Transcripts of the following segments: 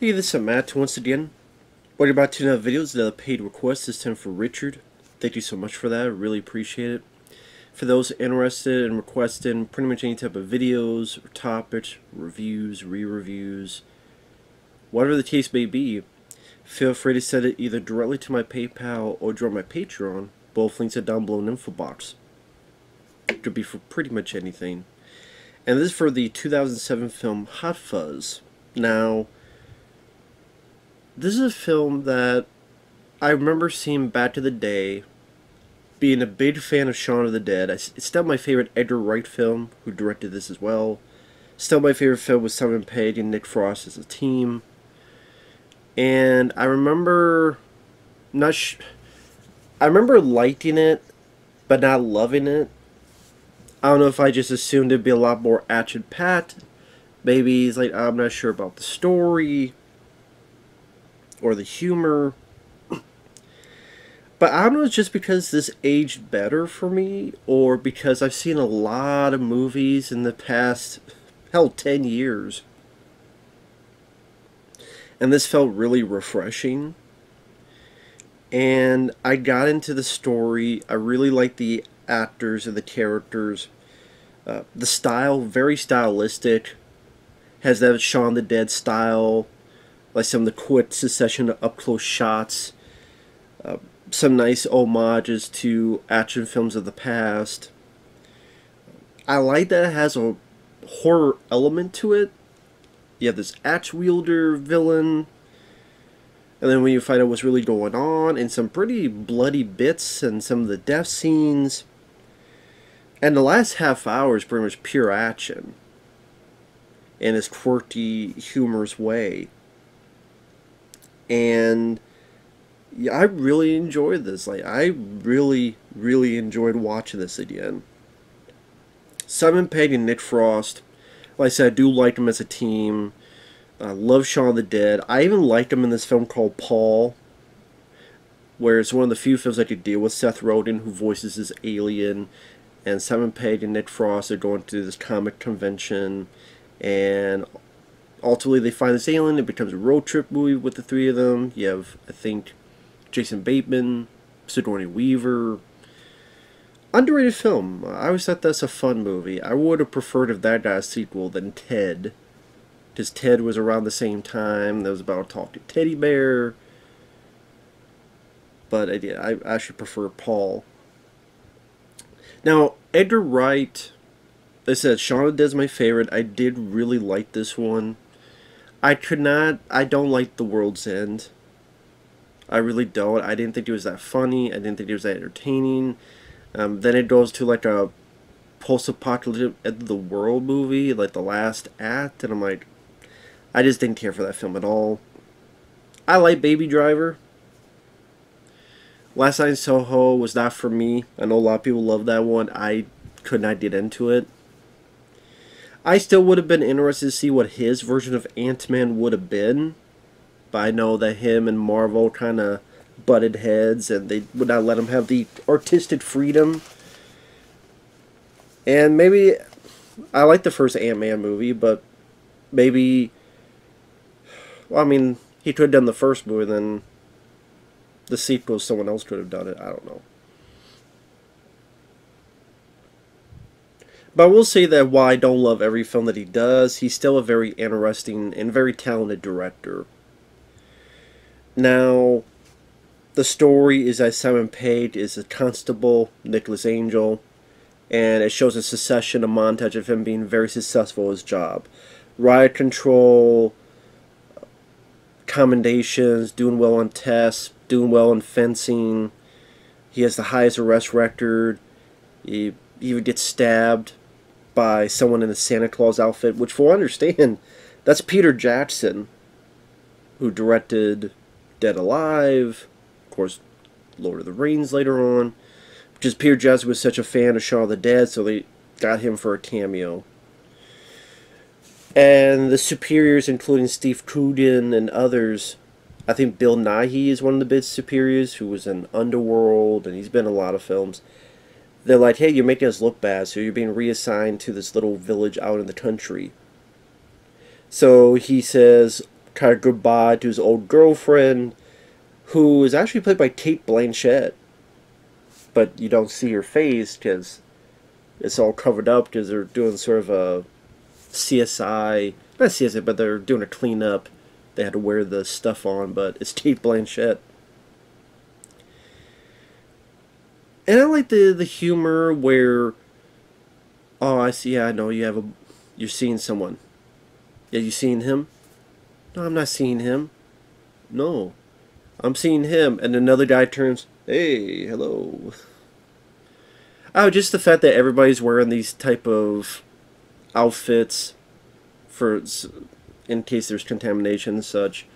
Hey, this is Matt once again. What about two another videos, another paid request, this time for Richard. Thank you so much for that, I really appreciate it. For those interested in requesting pretty much any type of videos, or topics, reviews, re-reviews, whatever the case may be, feel free to send it either directly to my PayPal or join my Patreon. Both links are down below in the info box. It could be for pretty much anything. And this is for the 2007 film Hot Fuzz. Now, this is a film that I remember seeing back in the day, being a big fan of Shaun of the Dead. It's still my favorite Edgar Wright film, who directed this as well. Still my favorite film with Simon Pegg and Nick Frost as a team. And I remember I remember liking it, but not loving it. I don't know if I just assumed it'd be a lot more action-packed. Maybe it's like, I'm not sure about the story or the humor. But I don't know, it's just because this aged better for me, or because I've seen a lot of movies in the past, hell, 10 years. And this felt really refreshing. And I got into the story. I really liked the actors and the characters. The style, very stylistic. Has that Shaun the Dead style. Like some of the quick succession of up-close shots. Some nice homages to action films of the past. I like that it has a horror element to it. You have this axe wielder villain, and then when you find out what's really going on, and some pretty bloody bits and some of the death scenes. And the last half hour is pretty much pure action in this quirky, humorous way. And yeah, I really enjoyed this. Like, I really, really enjoyed watching this again. Simon Pegg and Nick Frost, like I said, I do like them as a team. I love Shaun of the Dead. I even liked them in this film called Paul, where it's one of the few films I could deal with Seth Rogen, who voices this alien, and Simon Pegg and Nick Frost are going to this comic convention, and ultimately they find this alien. It becomes a road trip movie with the three of them. You have, I think, Jason Bateman, Sigourney Weaver. Underrated film. I always thought that's a fun movie. I would have preferred if that got a sequel than Ted. Because Ted was around the same time. That was about a talking teddy bear. But I actually prefer Paul. Now, Edgar Wright, like I said, Shaun of the Dead is my favorite. I did really like this one. I don't like The World's End. I really don't. I didn't think it was that funny. I didn't think it was that entertaining. Then it goes to like a post-apocalyptic end of the world movie, like the last act, and I'm like, I just didn't care for that film at all. I like Baby Driver. Last Night in Soho was not for me. I know a lot of people love that one. I could not get into it. I still would have been interested to see what his version of Ant-Man would have been. But I know that him and Marvel kind of butted heads, and they would not let him have the artistic freedom. And maybe, I like the first Ant-Man movie, but maybe, well, I mean, he could have done the first movie, then the sequel, someone else could have done it. I don't know. But I will say that while I don't love every film that he does, he's still a very interesting and very talented director. Now, the story is that Simon Pegg is a constable, Nicholas Angel, and it shows a succession, a montage of him being very successful at his job. Riot control, commendations, doing well on tests, doing well in fencing. He has the highest arrest record. He even gets stabbed by someone in a Santa Claus outfit, which, for understand, that's Peter Jackson, who directed Dead Alive, of course, Lord of the Rings later on. Because Peter Jackson was such a fan of Shaun of the Dead, so they got him for a cameo. And the superiors, including Steve Coogan and others, I think Bill Nighy is one of the big superiors, who was in Underworld, and he's been in a lot of films. They're like, hey, you're making us look bad, so you're being reassigned to this little village out in the country. So he says, kind of goodbye to his old girlfriend, who is actually played by Kate Blanchett, but you don't see her face because it's all covered up because they're doing sort of a CSI, not CSI, but they're doing a cleanup. They had to wear the stuff on, but it's Kate Blanchett. And I like the humor where, oh, I see, yeah, I know you're seeing someone. Yeah, you seeing him? No, I'm not seeing him. No, I'm seeing him. And another guy turns, hey, hello. Oh, just the fact that everybody's wearing these type of outfits for in case there's contamination and such,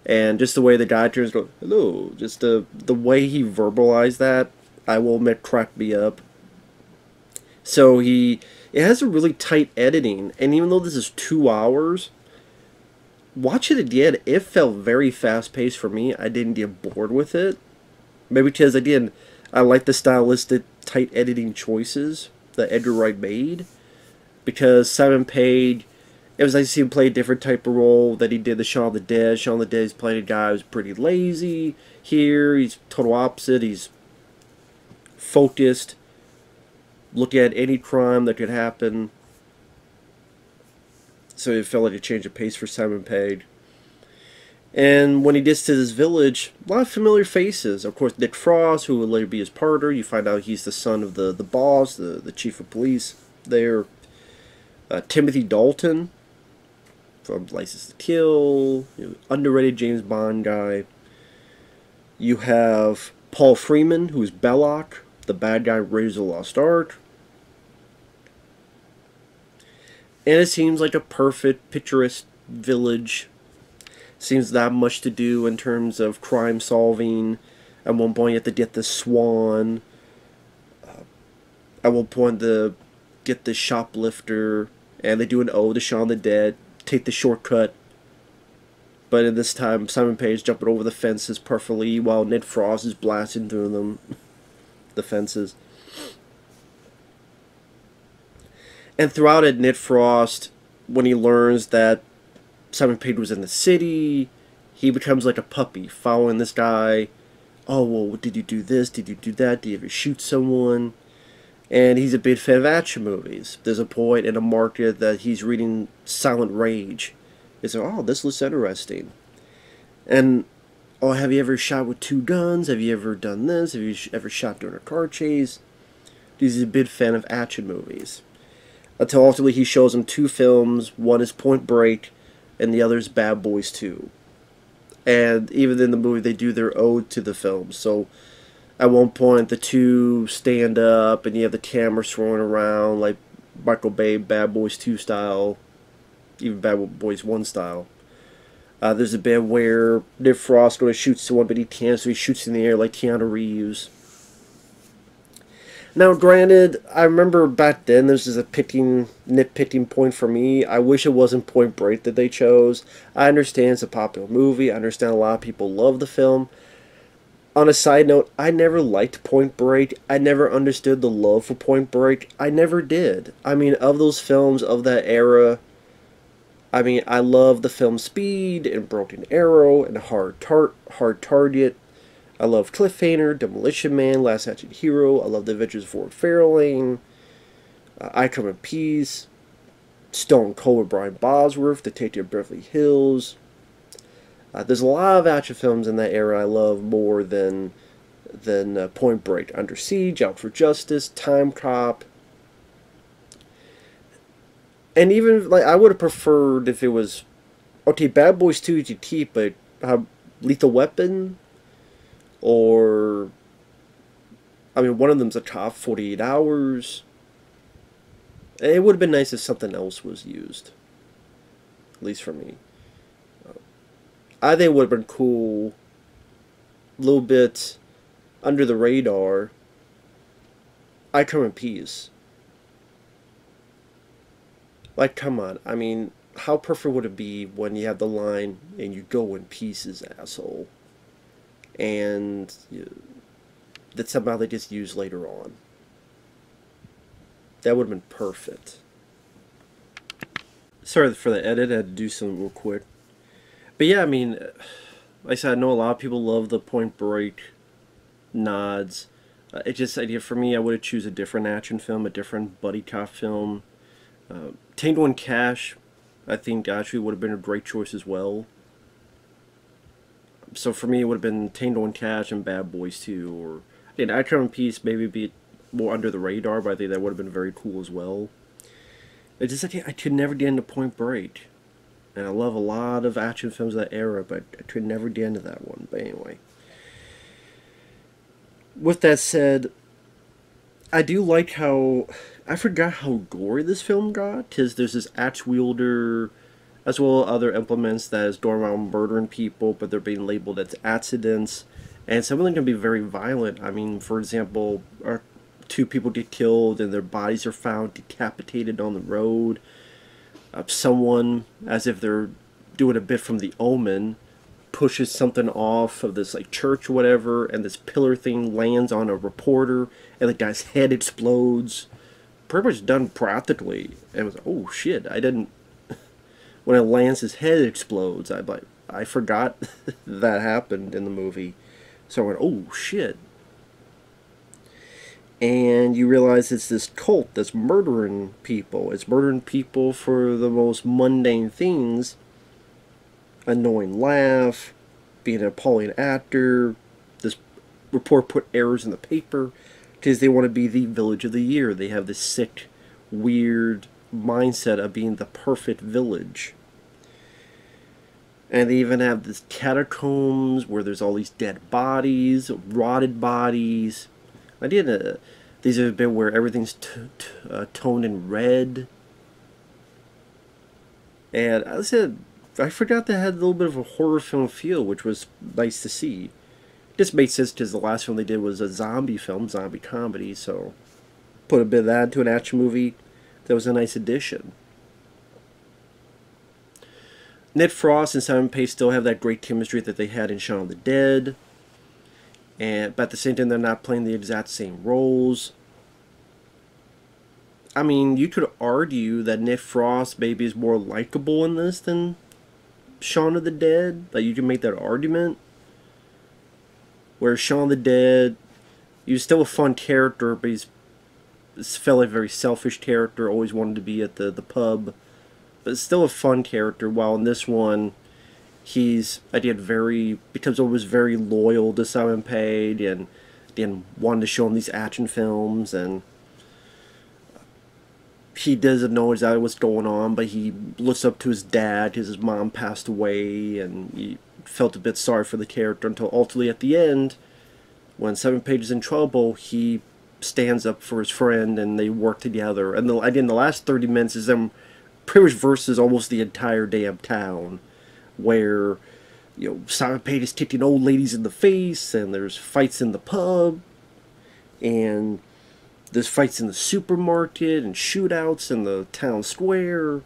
and just the way the guy turns, go, hello. Just the way he verbalized that, I will admit, cracked me up. So it has a really tight editing, and even though this is 2 hours, watch it again, it felt very fast paced for me. I didn't get bored with it. Maybe because, again, I like the stylistic, tight editing choices that Edgar Wright made. Because Simon Pegg, it was nice to see him play a different type of role that he did the Shaun of the Dead. Shaun of the Dead, he's playing a guy who's pretty lazy. Here, he's total opposite. He's focused, looking at any crime that could happen. So it felt like a change of pace for Simon Pegg. And when he gets to this village, a lot of familiar faces. Of course, Nick Frost, who will later be his partner. You find out he's the son of the boss, the chief of police there. Timothy Dalton from License to Kill, underrated James Bond guy. You have Paul Freeman, who's Belloc, the bad guy in Raiders of the Lost Ark. And it seems like a perfect, picturesque village. Seems that much to do in terms of crime solving. At one point, you have to get the swan. At one point, get the shoplifter. And they do an ode to Shaun of the Dead. Take the shortcut. But in this time, Simon Pegg is jumping over the fences perfectly while Ned Frost is blasting through them. The fences. And throughout it, Ned Frost, when he learns that Simon Pegg was in the city, he becomes like a puppy, following this guy. Oh, well, did you do this? Did you do that? Did you ever shoot someone? And he's a big fan of action movies. There's a point in a market that he's reading Silent Rage. He's like, oh, this looks interesting. And, oh, have you ever shot with 2 guns? Have you ever done this? Have you ever shot during a car chase? He's a big fan of action movies. Until ultimately he shows him 2 films. One is Point Break, and the other is Bad Boys 2. And even in the movie, they do their ode to the film. So at one point, the 2 stand up, and you have the camera swirling around, like Michael Bay, Bad Boys 2 style, even Bad Boys 1 style. There's a bit where Nick Frost goes to shoot someone, but he can't, so he shoots in the air like Keanu Reeves. Now, granted, I remember back then, this is a nitpicking point for me. I wish it wasn't Point Break that they chose. I understand it's a popular movie. I understand a lot of people love the film. On a side note, I never liked Point Break. I never understood the love for Point Break. I never did. I mean, of those films of that era, I mean, I love the film Speed and Broken Arrow and Hard Target. I love Cliffhanger, Demolition Man, Last Action Hero. I love The Adventures of Ford Fairlane. I Come in Peace. Stone Cold with Brian Bosworth. Detective Beverly Hills. There's a lot of action films in that era I love more than Point Break. Under Siege, Out for Justice, Time Cop. And even, like, I would have preferred if it was, okay, Bad Boys 2 you keep, but Lethal Weapon, or, I mean, one of them's a cop, 48 Hours. It would have been nice if something else was used, at least for me. I think it would have been cool, a little bit under the radar, I Come in Peace. Like, come on. I mean, how perfect would it be when you have the line, and you go in pieces, asshole? And that somehow they just use later on. That would have been perfect. Sorry for the edit. I had to do something real quick. But yeah, I mean, like I said, I know a lot of people love the Point Break nods. It just, for me, I would have choose a different action film, a different buddy cop film. Tango and Cash, I think actually would have been a great choice as well. So for me, it would have been Tango and Cash and Bad Boys 2, or an Action One Piece, maybe be more under the radar, but I think that would have been very cool as well. It's just I could never get into Point Break. And I love a lot of action films of that era, but I could never get into that one. But anyway. With that said, I do like how... I forgot how gory this film got, because there's this axe wielder, as well as other implements that is going around murdering people, but they're being labeled as accidents. And some of them can be very violent. I mean, for example, two people get killed and their bodies are found decapitated on the road. Someone, as if they're doing a bit from The Omen, pushes something off of this like church or whatever, and this pillar thing lands on a reporter, and the guy's head explodes. Pretty much done practically. And it was, oh shit, I didn't... When it lands, his head explodes. I forgot that happened in the movie. So I went, oh shit. And you realize it's this cult that's murdering people. It's murdering people for the most mundane things. Annoying laugh, being an appalling actor. This report put errors in the paper because they want to be the village of the year. They have this sick, weird mindset of being the perfect village. And they even have this catacombs where there's all these dead bodies, rotted bodies. These have been where everything's toned in red. And I said, I forgot that had a little bit of a horror film feel, which was nice to see. This made sense because the last film they did was a zombie film, zombie comedy, so put a bit of that into an action movie. That was a nice addition. Nick Frost and Simon Pegg still have that great chemistry that they had in Shaun of the Dead. But at the same time, they're not playing the exact same roles. I mean, you could argue that Nick Frost maybe is more likable in this than Shaun of the Dead. Like, you can make that argument. Where Shaun of the Dead, he's still a fun character, but he's felt like a very selfish character, always wanted to be at the pub. But it's still a fun character, while in this one, becomes always very loyal to Simon Pegg, and wanted to show him these action films, and he doesn't know exactly what's going on, but he looks up to his dad because his mom passed away, and he felt a bit sorry for the character until ultimately at the end, when Simon Pegg is in trouble, he stands up for his friend, and they work together. And again, the last 30 minutes is them pretty much versus almost the entire damn town, where, you know, Simon Pegg is kicking old ladies in the face, and there's fights in the pub, and there's fights in the supermarket, and shootouts in the town square.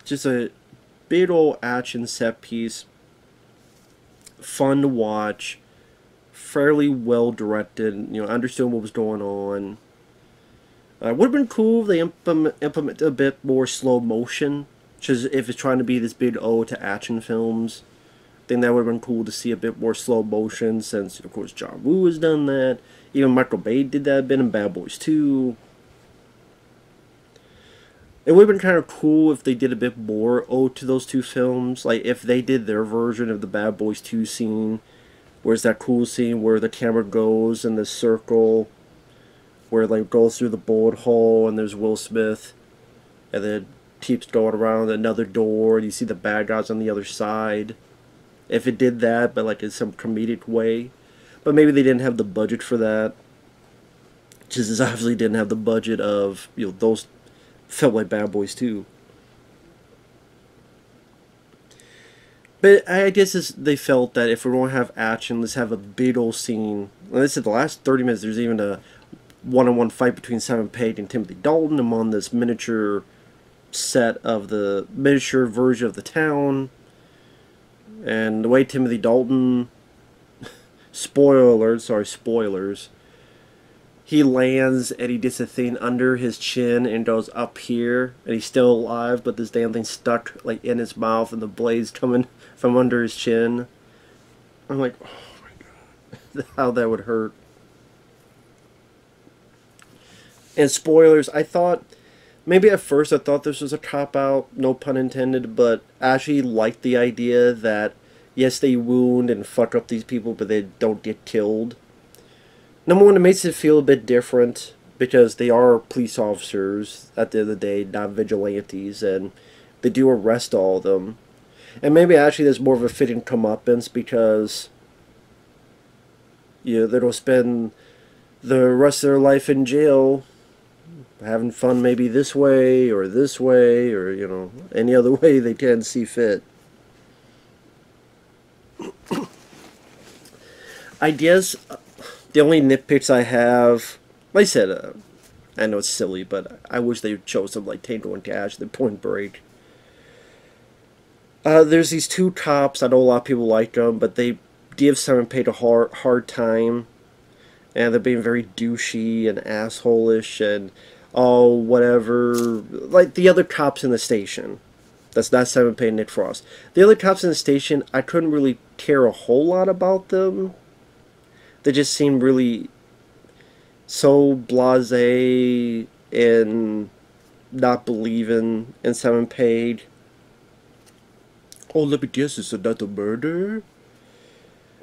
Just a big old action set piece, fun to watch, fairly well directed, you know, understood what was going on. Would have been cool if they implement a bit more slow motion, just if it's trying to be this big ode to action films. I think that would have been cool to see a bit more slow motion, since, of course, John Woo has done that. Even Michael Bay did that a bit in Bad Boys 2. It would have been kind of cool if they did a bit more ode to those two films. Like, if they did their version of the Bad Boys 2 scene, where's that cool scene where the camera goes in this circle, where it like goes through the bullet hole, and there's Will Smith, and then keeps going around another door, and you see the bad guys on the other side. If it did that, but like in some comedic way. But maybe they didn't have the budget for that. Just as obviously didn't have the budget of, you know, those felt like Bad Boys 2. But I guess they felt that if we're going to have action, let's have a big old scene. Like I said, the last 30 minutes, there's even a one-on-one fight between Simon Pegg and Timothy Dalton. I'm on this miniature set of the miniature version of the town. And the way Timothy Dalton, spoiler alert, sorry, spoilers, he lands and he gets a thing under his chin and goes up here, and he's still alive, but this damn thing's stuck like in his mouth, and the blade's coming from under his chin. I'm like, oh my god, how that would hurt. And spoilers, I thought, maybe at first I thought this was a cop-out, no pun intended, but I actually liked the idea that, yes, they wound and fuck up these people, but they don't get killed. Number one, it makes it feel a bit different, because they are police officers, at the end of the day, not vigilantes, and they do arrest all of them. And maybe actually there's more of a fitting comeuppance, because, you know, they don't spend the rest of their life in jail having fun maybe this way, or you know, any other way they can see fit. I guess the only nitpicks I have, like I said, I know it's silly, but I wish they chose some like Tango and Cash, the Point Break. There's these two cops, I know a lot of people like them, but they give Simon Pegg a hard time, and they're being very douchey and asshole-ish, and oh, whatever, like the other cops in the station. That's not Simon Pegg and Nick Frost. The other cops in the station, I couldn't really care a whole lot about them. They just seemed really so blasé and not believing in Simon Pegg. Oh, let me guess, is it not a murder?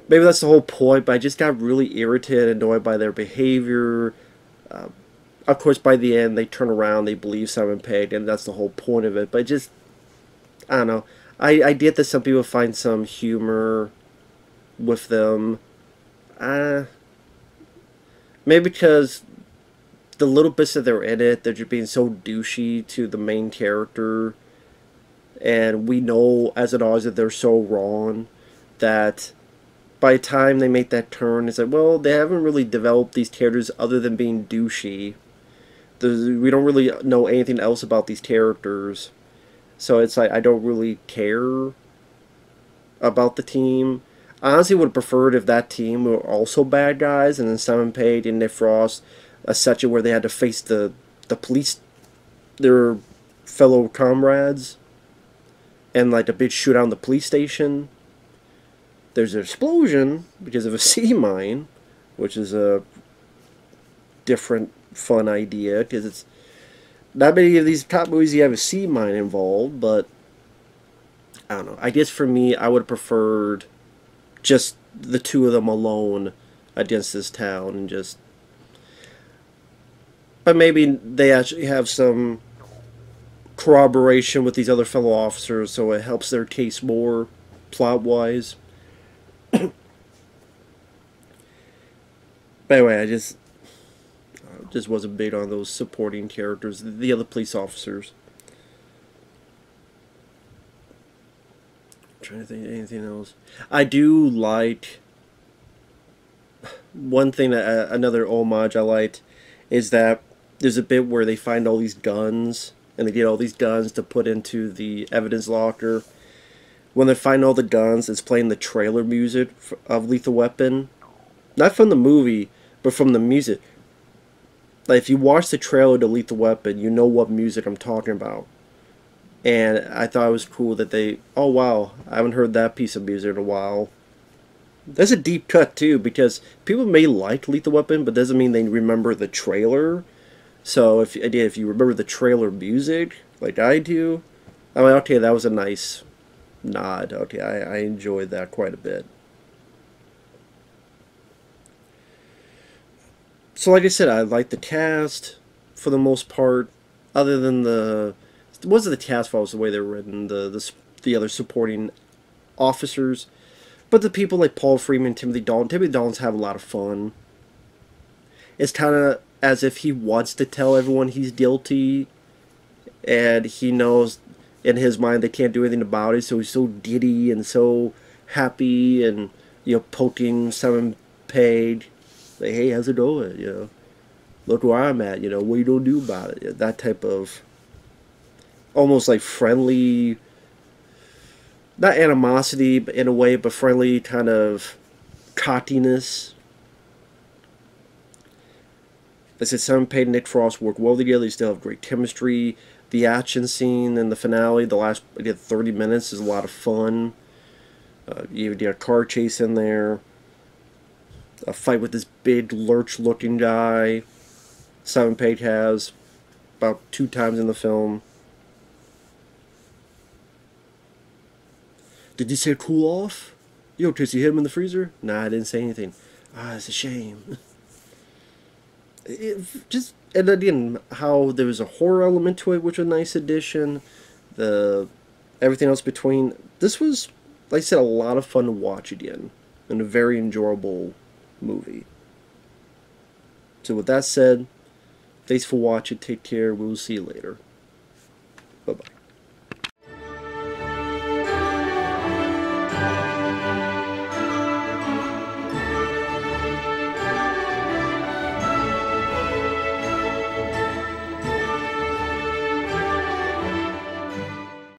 Maybe that's the whole point, but I just got really irritated and annoyed by their behavior. Of course, by the end, they turn around, they believe Simon Pegg, and that's the whole point of it. But just, I don't know. I get that some people find some humor with them. Maybe because the little bits that they're in it, they're just being so douchey to the main character. And we know, as an audience, that they're so wrong that by the time they make that turn, it's like, well, they haven't really developed these characters other than being douchey. We don't really know anything else about these characters. So it's like, I don't really care about the team. I honestly would have preferred if that team were also bad guys, and then Simon Pegg and Nick Frost, a section where they had to face the police, their fellow comrades, and like a big shootout in the police station. There's an explosion because of a sea mine, which is a different fun idea, because it's not many of these top movies you have a sea mine involved, but I don't know. I guess for me, I would have preferred just the two of them alone against this town, and just, but maybe they actually have some corroboration with these other fellow officers, so it helps their case more plot-wise. But anyway, I just wasn't big on those supporting characters, the other police officers. I'm trying to think of anything else. I do like one thing, that another homage I liked, is that there's a bit where they find all these guns, and they get all these guns to put into the evidence locker. When they find all the guns, it's playing the trailer music of Lethal Weapon. Not from the movie, but from the music. Like, if you watch the trailer to Lethal Weapon, you know what music I'm talking about. And I thought it was cool that they, oh wow, I haven't heard that piece of music in a while. That's a deep cut too, because people may like Lethal Weapon, but doesn't mean they remember the trailer. So if you remember the trailer music, like I do, I'm like, okay, that was a nice nod. Okay, I enjoyed that quite a bit. So like I said, I like the cast for the most part, other than it wasn't the cast fault, it was the way they were written, the other supporting officers. But the people like Paul Freeman, Timothy Dalton's have a lot of fun. It's kind of as if he wants to tell everyone he's guilty, and he knows in his mind they can't do anything about it, so he's so giddy and so happy, and, you know, poking Simon Pegg, like, hey, how's it going, you know, look where I'm at, you know, what are you gonna do about it? That type of almost like friendly, not animosity but in a way, but friendly kind of cockiness. I said Simon Pegg and Nick Frost work well together. They still have great chemistry. The action scene in the finale, the last 30 minutes, is a lot of fun. You had a car chase in there. A fight with this big lurch-looking guy Simon Pegg has about 2 times in the film. Did you say cool off? Yo, Chris, you hit him in the freezer? Nah, I didn't say anything. Ah, it's a shame. And again, how there was a horror element to it, which was a nice addition. Everything else between. This was, like I said, a lot of fun to watch again. And a very enjoyable movie. So with that said, thanks for watching. Take care. We will see you later. Bye-bye.